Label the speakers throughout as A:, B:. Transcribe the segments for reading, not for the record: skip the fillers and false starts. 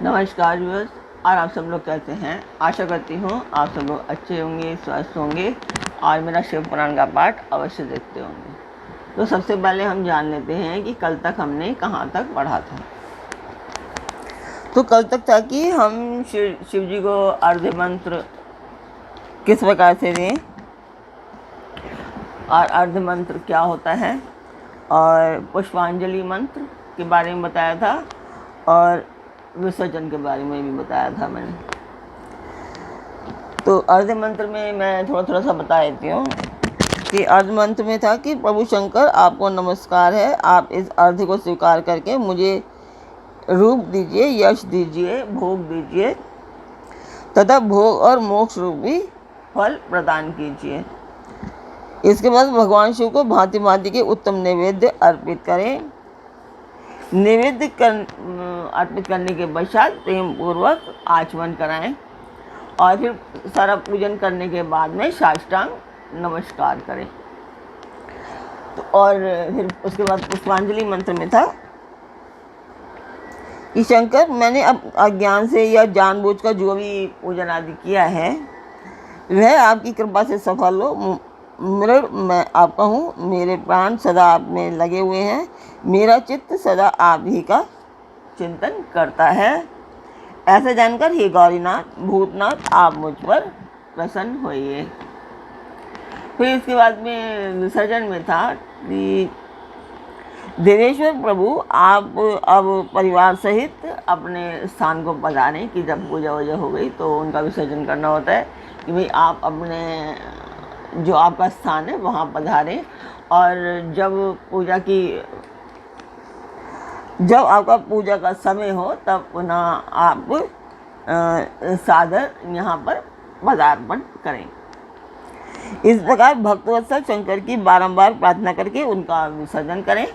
A: नमस्कार व्यूअर्स। और आप सब लोग कैसे हैं? आशा करती हूँ आप सब लोग अच्छे होंगे, स्वस्थ होंगे और मेरा शिव पुराण का पाठ अवश्य देखते होंगे। तो सबसे पहले हम जान लेते हैं कि कल तक हमने कहाँ तक पढ़ा था। तो कल तक था कि हम शिव जी को अर्घ्य मंत्र किस प्रकार से दें और अर्घ्य मंत्र क्या होता है और पुष्पांजलि मंत्र के बारे में बताया था और विसर्जन के बारे में भी बताया था मैंने। तो अर्घ्य मंत्र में मैं थोड़ा सा बता देती हूँ कि अर्घ्य मंत्र में था कि प्रभु शंकर आपको नमस्कार है, आप इस अर्घ्य को स्वीकार करके मुझे रूप दीजिए, यश दीजिए, भोग दीजिए तथा भोग और मोक्ष रूपी फल प्रदान कीजिए। इसके बाद भगवान शिव को भांति भांति के उत्तम नैवेद्य अर्पित करें। नैवेद्य अर्पित करने के पश्चात प्रेम पूर्वक आचमन कराएं और फिर सारा पूजन करने के बाद में साष्टांग नमस्कार करें। तो और फिर उसके बाद पुष्पांजलि मंत्र में था कि शंकर, मैंने अब अज्ञान से या जानबूझकर जो भी पूजन आदि किया है वह आपकी कृपा से सफल हो। मैं आपका हूँ, मेरे प्राण सदा आप में लगे हुए हैं, मेरा चित्त सदा आप ही का चिंतन करता है। ऐसा जानकर हे गौरीनाथ, भूतनाथ, आप मुझ पर प्रसन्न होइए। फिर इसके बाद में विसर्जन में था कि देवेश्वर प्रभु, आप अब परिवार सहित अपने स्थान को पधारें। कि जब पूजा वूजा हो गई तो उनका विसर्जन करना होता है कि भाई आप अपने जो आपका स्थान है वहाँ पधारें। और जब आपका पूजा का समय हो तब पुनः आप सादर यहाँ पर पदार्पण करें। इस प्रकार भक्तवत्सल शंकर की बारंबार प्रार्थना करके उनका विसर्जन करें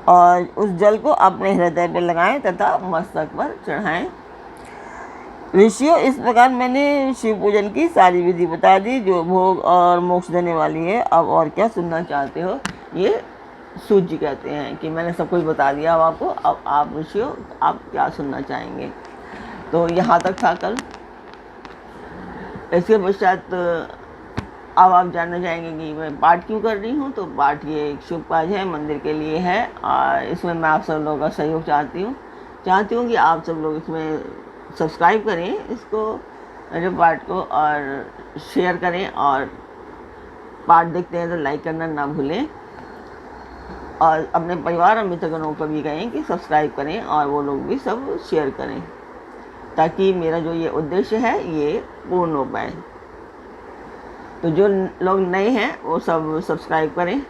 A: और उस जल को अपने हृदय पर लगाएं तथा मस्तक पर चढ़ाएं। ऋषियों, इस प्रकार मैंने शिव पूजन की सारी विधि बता दी जो भोग और मोक्ष देने वाली है। अब और क्या सुनना चाहते हो? ये सूत जी कहते हैं कि मैंने सब कुछ बता दिया अब आपको, अब आप ऋषियों आप क्या सुनना चाहेंगे। तो यहाँ तक था कल। इसके पश्चात अब आप जानना चाहेंगे कि मैं पाठ क्यों कर रही हूँ। तो पाठ ये एक शुभ कार्य है, मंदिर के लिए है और इसमें मैं आप सब लोगों का सहयोग चाहती हूँ कि आप सब लोग इसमें सब्सक्राइब करें इसको, मेरे पाठ को, और शेयर करें और पाठ देखते हैं तो लाइक करना ना भूलें और अपने परिवार और मित्रगणों को भी कहें कि सब्सक्राइब करें और वो लोग भी सब शेयर करें ताकि मेरा जो ये उद्देश्य है ये पूर्ण हो पाए। तो जो लोग नए हैं वो सब सब्सक्राइब करें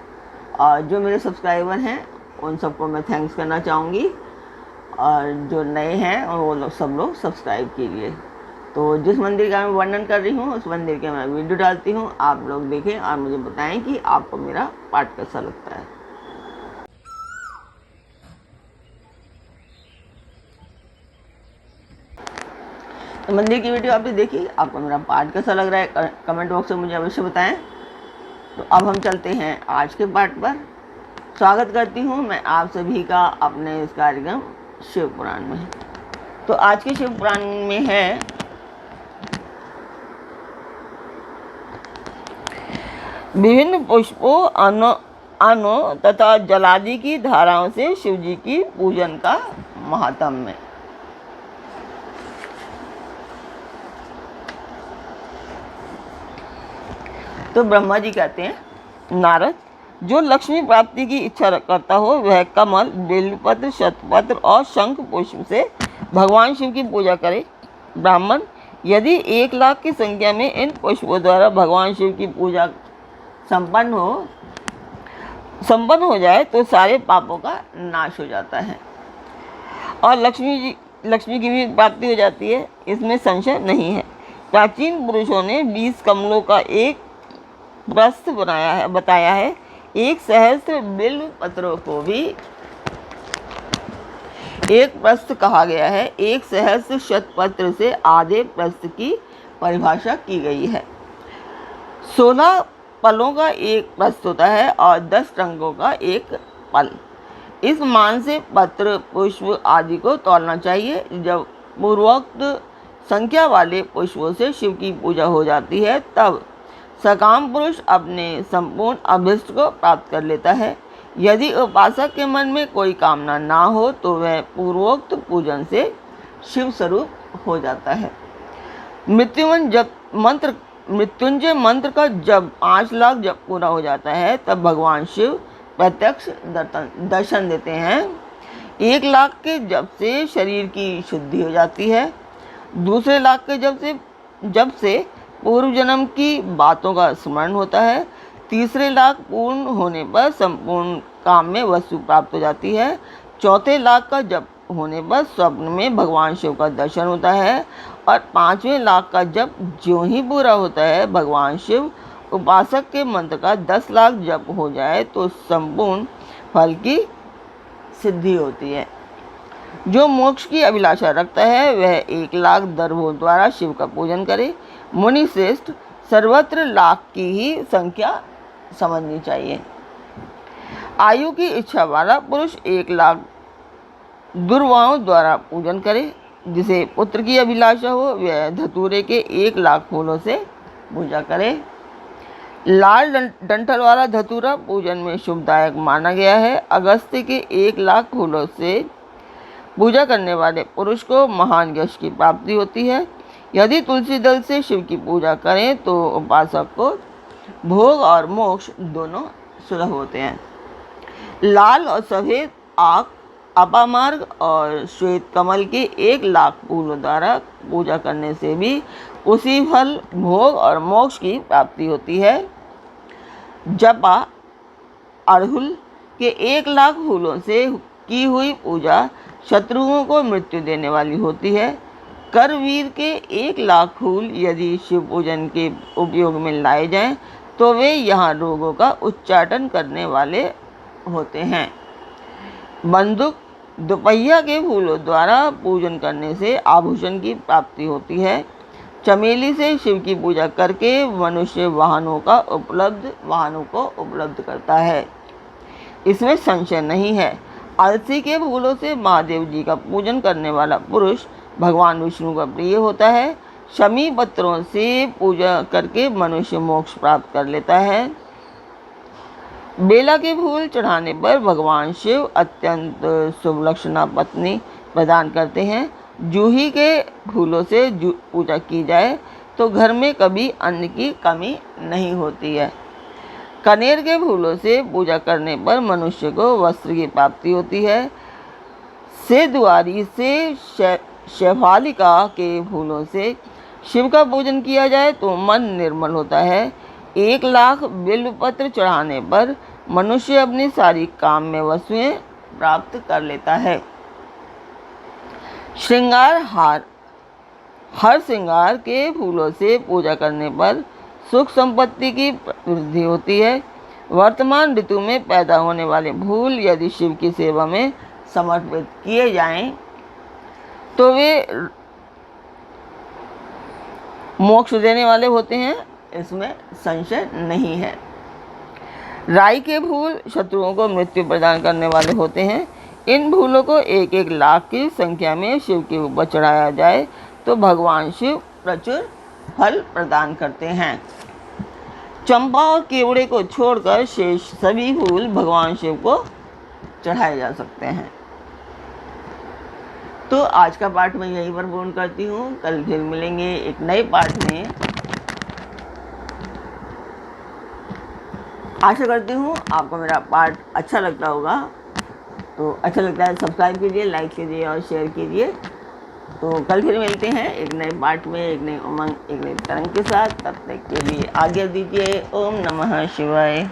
A: और जो मेरे सब्सक्राइबर हैं उन सबको मैं थैंक्स करना चाहूँगी और जो नए हैं और वो लोग सब लोग सब्सक्राइब कीजिए। तो जिस मंदिर का मैं वर्णन कर रही हूँ उस मंदिर के मैं वीडियो डालती हूँ, आप लोग देखें और मुझे बताएं कि आपको मेरा पाठ कैसा लगता है। तो मंदिर की वीडियो आपने देखी, आपको मेरा पाठ कैसा लग रहा है कमेंट बॉक्स में मुझे अवश्य बताएं। तो अब हम चलते हैं आज के पाठ पर। स्वागत करती हूँ मैं आप सभी का अपने इस कार्यक्रम शिव पुराण में। तो आज के शिव पुराण में है विभिन्न पुष्पों, अनो तथा जलादि की धाराओं से शिव जी की पूजन का महात्म्य। तो ब्रह्मा जी कहते हैं, नारद, जो लक्ष्मी प्राप्ति की इच्छा करता हो वह कमल, बेलपत्र, शतपत्र और शंख पुष्प से भगवान शिव की पूजा करे। ब्राह्मण, यदि 1,00,000 की संख्या में इन पुष्पों द्वारा भगवान शिव की पूजा संपन्न हो जाए तो सारे पापों का नाश हो जाता है और लक्ष्मी की भी प्राप्ति हो जाती है, इसमें संशय नहीं है। प्राचीन पुरुषों ने 20 कमलों का एक प्रस्थ बताया है। 1 सहस्त्र बिल्व पत्रों को भी एक प्रस्थ कहा गया है। 1 सहस्त्र शतपत्र से आधे प्रस्थ की परिभाषा की गई है। 16 पलों का एक प्रस्थ होता है और 10 रंगों का एक पल। इस मान से पत्र, पुष्प आदि को तौलना चाहिए। जब पूर्वोक्त संख्या वाले पुष्पों से शिव की पूजा हो जाती है, तब सकाम पुरुष अपने संपूर्ण अभिष्ट को प्राप्त कर लेता है। यदि उपासक के मन में कोई कामना ना हो तो वह पूर्वोक्त पूजन से शिव स्वरूप हो जाता है। मृत्युंजय मंत्र का जब 5 लाख जब पूरा हो जाता है, तब भगवान शिव प्रत्यक्ष दर्शन देते हैं। 1 लाख के जप से शरीर की शुद्धि हो जाती है। दूसरे लाख के जब से पूर्व जन्म की बातों का स्मरण होता है। तीसरे लाख पूर्ण होने पर संपूर्ण काम में वस्तु प्राप्त हो जाती है। चौथे लाख का जप होने पर स्वप्न में भगवान शिव का दर्शन होता है। और 5वें लाख का जप ज्यों ही पूरा होता है, भगवान शिव उपासक के मंत्र का 10 लाख जप हो जाए तो संपूर्ण फल की सिद्धि होती है। जो मोक्ष की अभिलाषा रखता है वह 1 लाख दर्भों द्वारा शिव का पूजन करे। मुनि श्रेष्ठ, सर्वत्र लाख की ही संख्या समझनी चाहिए। आयु की इच्छा वाला पुरुष 1 लाख दुर्वाओं द्वारा पूजन करे। जिसे पुत्र की अभिलाषा हो वह धतूरे के 1 लाख फूलों से पूजा करे। लाल डंठल वाला धतूरा पूजन में शुभदायक माना गया है। अगस्त्य के 1 लाख फूलों से पूजा करने वाले पुरुष को महान यश की प्राप्ति होती है। यदि तुलसी दल से शिव की पूजा करें तो उपासक को भोग और मोक्ष दोनों सुलभ होते हैं। लाल और सफ़ेद आँख, अपामार्ग और श्वेत कमल के 1 लाख फूलों द्वारा पूजा करने से भी उसी फल, भोग और मोक्ष की प्राप्ति होती है। जपा अड़हुल के 1 लाख फूलों से की हुई पूजा शत्रुओं को मृत्यु देने वाली होती है। करवीर के 1 लाख फूल यदि शिव पूजन के उपयोग में लाए जाएं तो वे यहाँ रोगों का उच्चाटन करने वाले होते हैं। बंदूक दोपहिया के फूलों द्वारा पूजन करने से आभूषण की प्राप्ति होती है। चमेली से शिव की पूजा करके मनुष्य वाहनों को उपलब्ध करता है, इसमें संशय नहीं है। अलसी के फूलों से महादेव जी का पूजन करने वाला पुरुष भगवान विष्णु का प्रिय होता है। शमी पत्रों से पूजा करके मनुष्य मोक्ष प्राप्त कर लेता है। बेला के फूल चढ़ाने पर भगवान शिव अत्यंत शुभ लक्षणा पत्नी प्रदान करते हैं। जूही के फूलों से पूजा की जाए तो घर में कभी अन्न की कमी नहीं होती है। कनेर के फूलों से पूजा करने पर मनुष्य को वस्त्र की प्राप्ति होती है। सेदुआरी से शेफालिका के फूलों से शिव का पूजन किया जाए तो मन निर्मल होता है। 1 लाख बिल्वपत्र चढ़ाने पर मनुष्य अपनी सारी काम में वस्तुएं प्राप्त कर लेता है। श्रृंगार हार, हर श्रृंगार के फूलों से पूजा करने पर सुख संपत्ति की वृद्धि होती है। वर्तमान ऋतु में पैदा होने वाले फूल यदि शिव की सेवा में समर्पित किए जाएं तो वे मोक्ष देने वाले होते हैं, इसमें संशय नहीं है। राई के फूल शत्रुओं को मृत्यु प्रदान करने वाले होते हैं। इन फूलों को 1-1 लाख की संख्या में शिव के ऊपर चढ़ाया जाए तो भगवान शिव प्रचुर फल प्रदान करते हैं। चंपा और केवड़े को छोड़कर शेष सभी फूल भगवान शिव को चढ़ाए जा सकते हैं। तो आज का पाठ मैं यहीं पर पूर्ण करती हूँ। कल फिर मिलेंगे एक नए पाठ में। आशा करती हूँ आपको मेरा पाठ अच्छा लगता होगा। तो अच्छा लगता है सब्सक्राइब कीजिए, लाइक कीजिए और शेयर कीजिए। तो कल फिर मिलते हैं एक नए पाठ में, एक नई उमंग, एक नई तरंग के साथ। तब तक के लिए आज्ञा दीजिए। ओम नमः शिवाय।